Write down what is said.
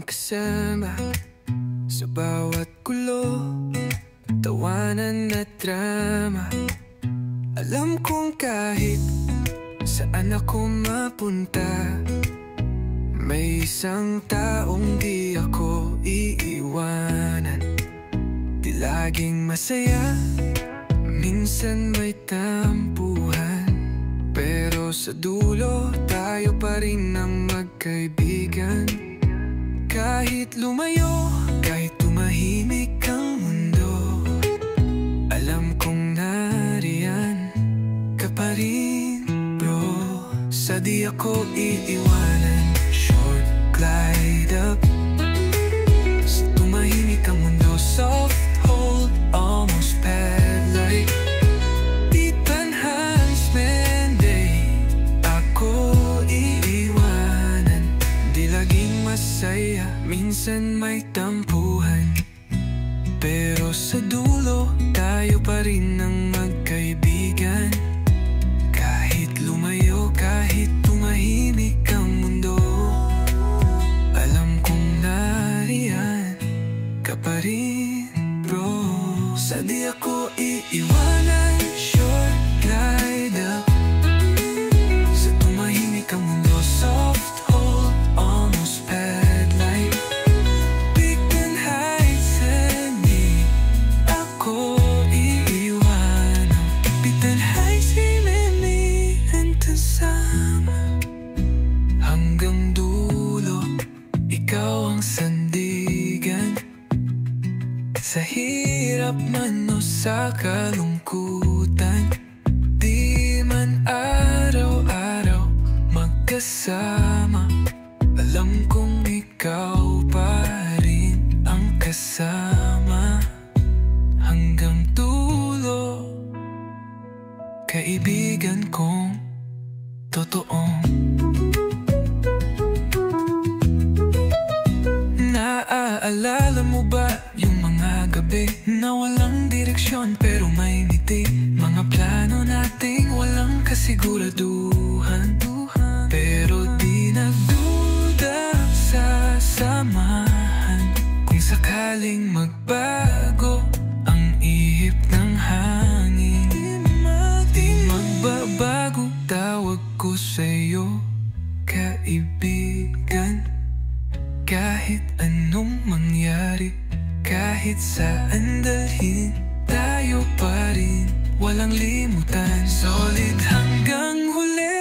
kasama sa bawat gulo, tawanan at drama. Alam kong kahit saan ako mapunta, may isang taong di ako iiwanan. Di laging masaya, minsan may tampuhan, pero sa dulo tayo pa rin ang magkaibigan. Kahit lumayo, kahit tumahimik ang mundo, alam kong nariyan ka pa rin, bro. Sa di ako iiwanan, short glide up. Sa tumahimik ang mundo, soft hold, almost pad like Ethan Hans Menday. Ako iiwanan, di laging masaya, minsan may tampuhan, pero sa dulo tayo pa rin ang magkaibigan. Kahit lumayo, kahit tumahimik ang mundo, alam kong nariyan ka pa rin, bro. Sa di ako iiwanan, short glide up. Sa tumahimik ang mundo, soft hold, almost pad like Beacon Heights and me. Ako iiwanan, Beacon Heights and me, kasama hanggang dulo. Ikaw ang sandigan, sa hirap man o sa kalungkutan. Di man araw-araw magkasama, alam kong ikaw pa rin ang kasama hanggang dulo. Kaibigan kong totoong naaalala mo ba yung mga gabi na walang direksyon pero may ngiti? Mga plano nating walang kasiguraduhan, pero di nagduda sa samahan. Kung sakaling magbago ang ihip ng hangin, di magbabago tawag ko sa'yo, kaibigan. Kahit anong mangyari, kahit saan dalhin, tayo pa rin, walang limutan. Solid hanggang huli.